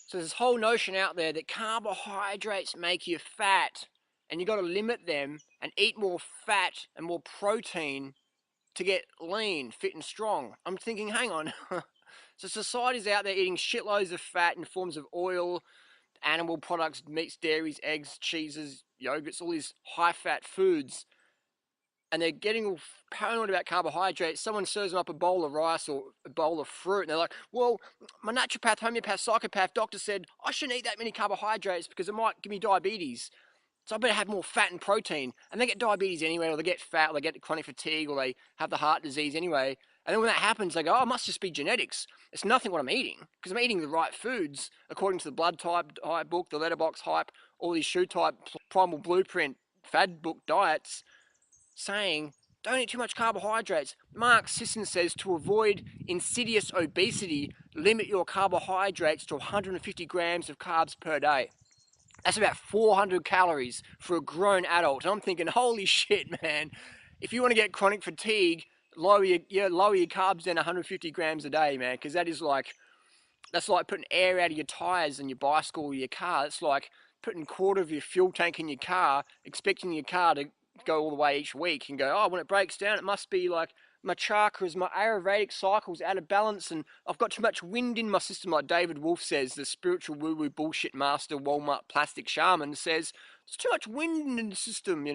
So there's this whole notion out there that carbohydrates make you fat, and you got to limit them and eat more fat and more protein to get lean, fit and strong. I'm thinking, hang on. So society's out there eating shitloads of fat in forms of oil, animal products, meats, dairies, eggs, cheeses, yogurts, all these high-fat foods, and they're getting all paranoid about carbohydrates. Someone serves them up a bowl of rice or a bowl of fruit, and they're like, well, my naturopath, homeopath, psychopath doctor said I shouldn't eat that many carbohydrates because it might give me diabetes. So I better have more fat and protein. And they get diabetes anyway, or they get fat, or they get chronic fatigue, or they have the heart disease anyway. And then when that happens, they go, oh, it must just be genetics. It's nothing what I'm eating, because I'm eating the right foods according to the blood type book, the letterbox hype, all these shoe type, primal blueprint, fad book diets, saying don't eat too much carbohydrates. Mark Sisson says to avoid insidious obesity, limit your carbohydrates to 150 grams of carbs per day. That's about 400 calories for a grown adult. And I'm thinking, holy shit, man. If you want to get chronic fatigue, lower your carbs down 150 grams a day, man. Because that's like putting air out of your tires in your bicycle or your car. It's like putting a quarter of your fuel tank in your car, expecting your car to go all the way each week and go, oh, when it breaks down, it must be like my chakras, my Ayurvedic cycle's out of balance and I've got too much wind in my system, like David Wolf says, the spiritual woo-woo bullshit master, Walmart plastic shaman says, there's too much wind in the system,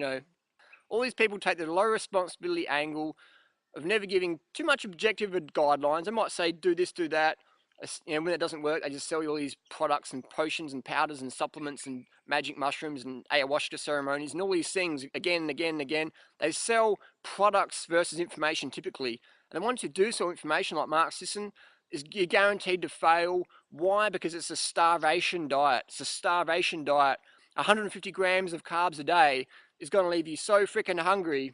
All these people take the low responsibility angle of never giving too much objective guidelines. They might say, do this, do that. When it doesn't work, they just sell you all these products and potions and powders and supplements and magic mushrooms and ayahuasca ceremonies and all these things again and again and again. They sell products versus information typically. And once you do sell information like Mark Sisson, you're guaranteed to fail. Why? Because it's a starvation diet. It's a starvation diet. 150 grams of carbs a day is going to leave you so freaking hungry.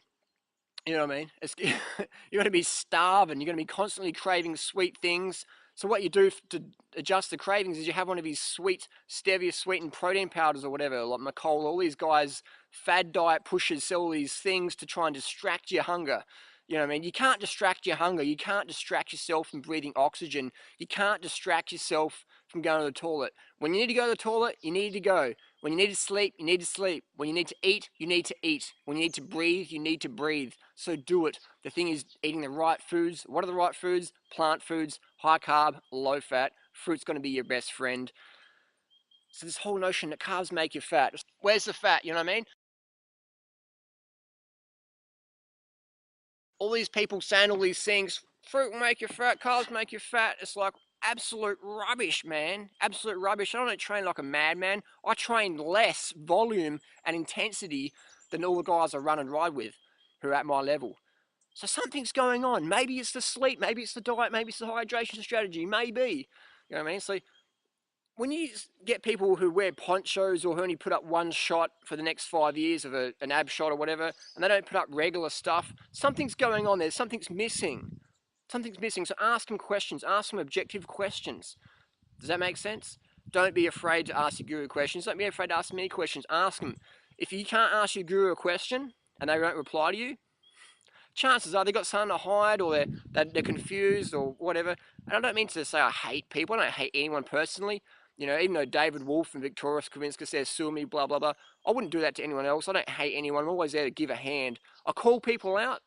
You know what I mean? You're going to be starving. You're going to be constantly craving sweet things. So what you do to adjust the cravings is you have one of these sweet, stevia sweetened protein powders or whatever, like McCall, all these guys, fad diet pushers sell all these things to try and distract your hunger. You know what I mean? You can't distract your hunger. You can't distract yourself from breathing oxygen. You can't distract yourself from going to the toilet. When you need to go to the toilet, you need to go. When you need to sleep, you need to sleep. When you need to eat, you need to eat. When you need to breathe, you need to breathe. So do it. The thing is eating the right foods. What are the right foods? Plant foods, high carb, low fat. Fruit's going to be your best friend. So this whole notion that carbs make you fat. Where's the fat? You know what I mean? All these people saying all these things. Fruit will make you fat. Carbs make you fat. It's like absolute rubbish, man. Absolute rubbish. I don't train like a madman. I train less volume and intensity than all the guys I run and ride with who are at my level. So something's going on. Maybe it's the sleep, maybe it's the diet, maybe it's the hydration strategy, maybe. You know what I mean? So when you get people who wear ponchos or who only put up one shot for the next 5 years of an ab shot or whatever, and they don't put up regular stuff, something's going on there. Something's missing. Something's missing. So ask them questions. Ask them objective questions. Does that make sense? Don't be afraid to ask your guru questions. Don't be afraid to ask me questions. Ask them. If you can't ask your guru a question and they won't reply to you, chances are they've got something to hide or they're confused or whatever. And I don't mean to say I hate people. I don't hate anyone personally. Even though David Wolf and Victoria Skowinska says sue me, blah, blah, blah, I wouldn't do that to anyone else. I don't hate anyone. I'm always there to give a hand. I call people out.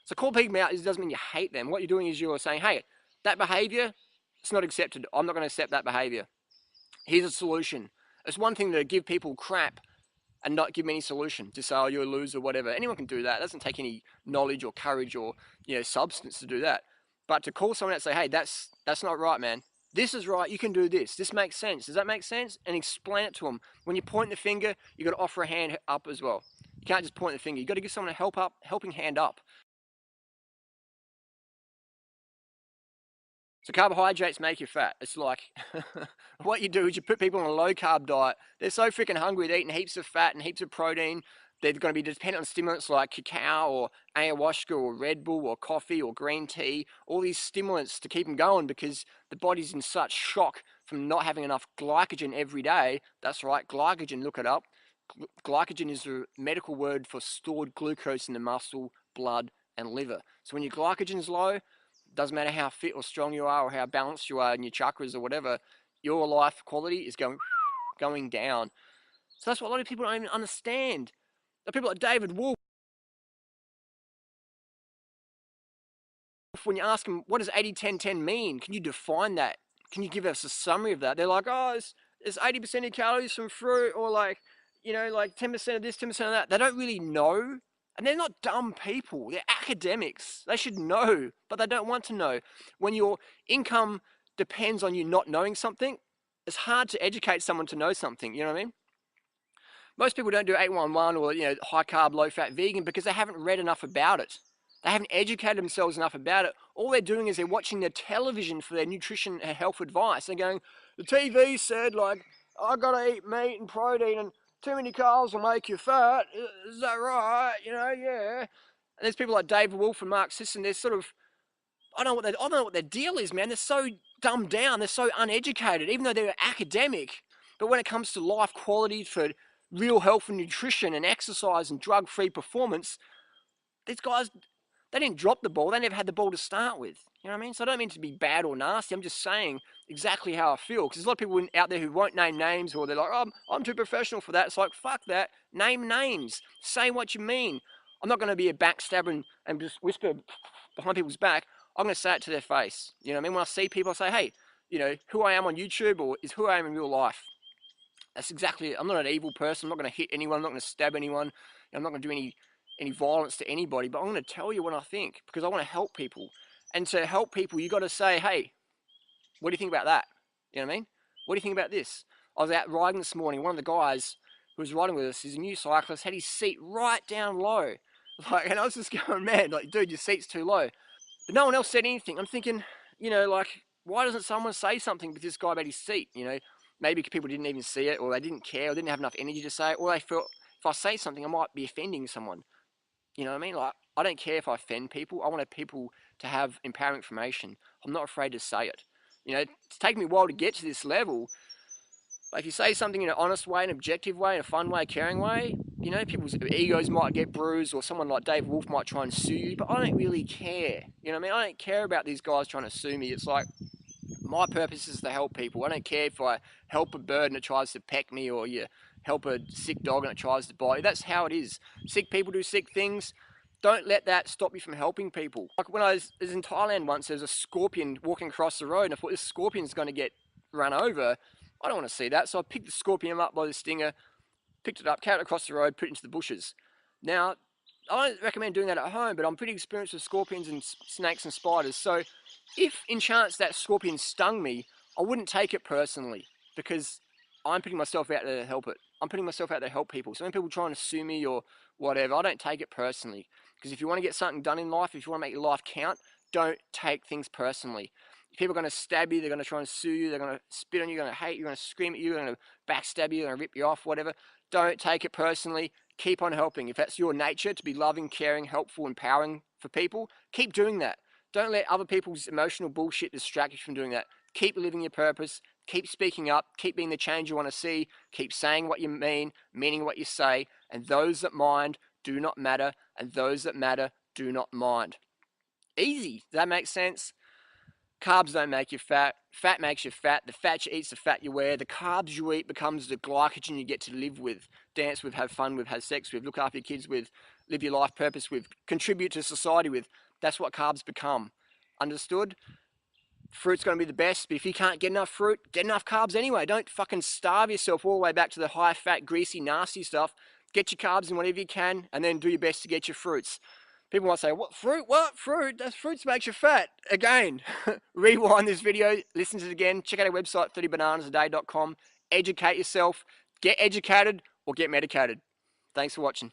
So call people out doesn't mean you hate them. What you're doing is you're saying, hey, that behavior, it's not accepted. I'm not going to accept that behavior. Here's a solution. It's one thing to give people crap and not give them any solution. To say, oh, you're a loser, whatever. Anyone can do that. It doesn't take any knowledge or courage or substance to do that. But to call someone out and say, hey, that's not right, man. This is right. You can do this. This makes sense. Does that make sense? And explain it to them. When you point the finger, you've got to offer a hand up as well. You can't just point the finger. You've got to give someone a helping hand up. So carbohydrates make you fat. It's like, what you do is you put people on a low carb diet. They're so freaking hungry, they're eating heaps of fat and heaps of protein. They're going to be dependent on stimulants like cacao or ayahuasca or Red Bull or coffee or green tea, all these stimulants to keep them going because the body's in such shock from not having enough glycogen every day. That's right, glycogen, look it up. Glycogen is the medical word for stored glucose in the muscle, blood, and liver. So when your glycogen's low, doesn't matter how fit or strong you are or how balanced you are in your chakras or whatever, your life quality is going down. So that's what a lot of people don't even understand. The people like David Wolf, when you ask them, what does 80-10-10 mean? Can you define that? Can you give us a summary of that? They're like, oh, it's 80% of your calories from fruit, or like, you know, like 10% of this, 10% of that. They don't really know. And they're not dumb people. They're academics. They should know, but they don't want to know. When your income depends on you not knowing something, it's hard to educate someone to know something. You know what I mean? Most people don't do 811 or, you know, high carb, low fat vegan because they haven't read enough about it. They haven't educated themselves enough about it. All they're doing is they're watching their television for their nutrition and health advice. They're going, the TV said, like, I gotta eat meat and protein, and too many carbs will make you fat. Is that right? You know, yeah. And there's people like David Wolf and Mark Sisson. They're sort of, I don't know what their deal is, man. They're so dumbed down. They're so uneducated, even though they're academic. But when it comes to life quality for real health and nutrition and exercise and drug-free performance, these guys, they didn't drop the ball. They never had the ball to start with. You know what I mean? So I don't mean to be bad or nasty. I'm just saying exactly how I feel. Because there's a lot of people out there who won't name names, or they're like, oh, I'm too professional for that. It's like, fuck that. Name names. Say what you mean. I'm not going to be a backstabber and just whisper behind people's back. I'm going to say it to their face. You know what I mean? When I see people, I say, hey, you know, who I am on YouTube or is who I am in real life. That's exactly it. I'm not an evil person. I'm not going to hit anyone. I'm not going to stab anyone. I'm not going to do any violence to anybody. But I'm going to tell you what I think because I want to help people. And to help people, you got to say, hey, what do you think about that? You know what I mean? What do you think about this? I was out riding this morning. One of the guys who was riding with us, he's a new cyclist, had his seat right down low. Like, and I was just going, man, like, dude, your seat's too low. But no one else said anything. I'm thinking, you know, like, why doesn't someone say something with this guy about his seat? You know, maybe people didn't even see it, or they didn't care, or didn't have enough energy to say it, or they felt if I say something, I might be offending someone. You know what I mean? Like, I don't care if I offend people. I want people to have empowering information. I'm not afraid to say it. You know, it's taken me a while to get to this level. But if you say something in an honest way, an objective way, in a fun way, a caring way, you know, people's egos might get bruised, or someone like Dave Wolf might try and sue you, but I don't really care. You know what I mean? I don't care about these guys trying to sue me. It's like, my purpose is to help people. I don't care if I help a bird and it tries to peck me, or you help a sick dog and it tries to bite you. That's how it is. Sick people do sick things. Don't let that stop you from helping people. Like when I was in Thailand once, there was a scorpion walking across the road, and I thought this scorpion's going to get run over. I don't want to see that. So I picked the scorpion up by the stinger, picked it up, carried it across the road, put it into the bushes. Now, I don't recommend doing that at home, but I'm pretty experienced with scorpions and snakes and spiders. So if in chance that scorpion stung me, I wouldn't take it personally, because I'm putting myself out there to help it. I'm putting myself out there to help people. So when people trying to sue me or whatever, I don't take it personally. Because if you want to get something done in life, if you want to make your life count, don't take things personally. If people are going to stab you, they're going to try and sue you, they're going to spit on you, they're going to hate you, they're going to scream at you, they're going to backstab you, they're going to rip you off, whatever. Don't take it personally. Keep on helping. If that's your nature, to be loving, caring, helpful, empowering for people, keep doing that. Don't let other people's emotional bullshit distract you from doing that. Keep living your purpose. Keep speaking up. Keep being the change you want to see. Keep saying what you mean, meaning what you say. And those that mind do not matter, and those that matter do not mind. Easy. Does that make sense? Carbs don't make you fat. Fat makes you fat. The fat you eat's the fat you wear. The carbs you eat becomes the glycogen you get to live with, dance with, have fun with, have sex with, look after your kids with, live your life purpose with, contribute to society with. That's what carbs become. Understood? Fruit's going to be the best, but if you can't get enough fruit, get enough carbs anyway. Don't fucking starve yourself all the way back to the high fat, greasy, nasty stuff. Get your carbs in whatever you can, and then do your best to get your fruits. People might say, what fruit? What fruit? That fruits makes you fat. Again, rewind this video, listen to it again, check out our website, 30bananasaday.com. Educate yourself, get educated, or get medicated. Thanks for watching.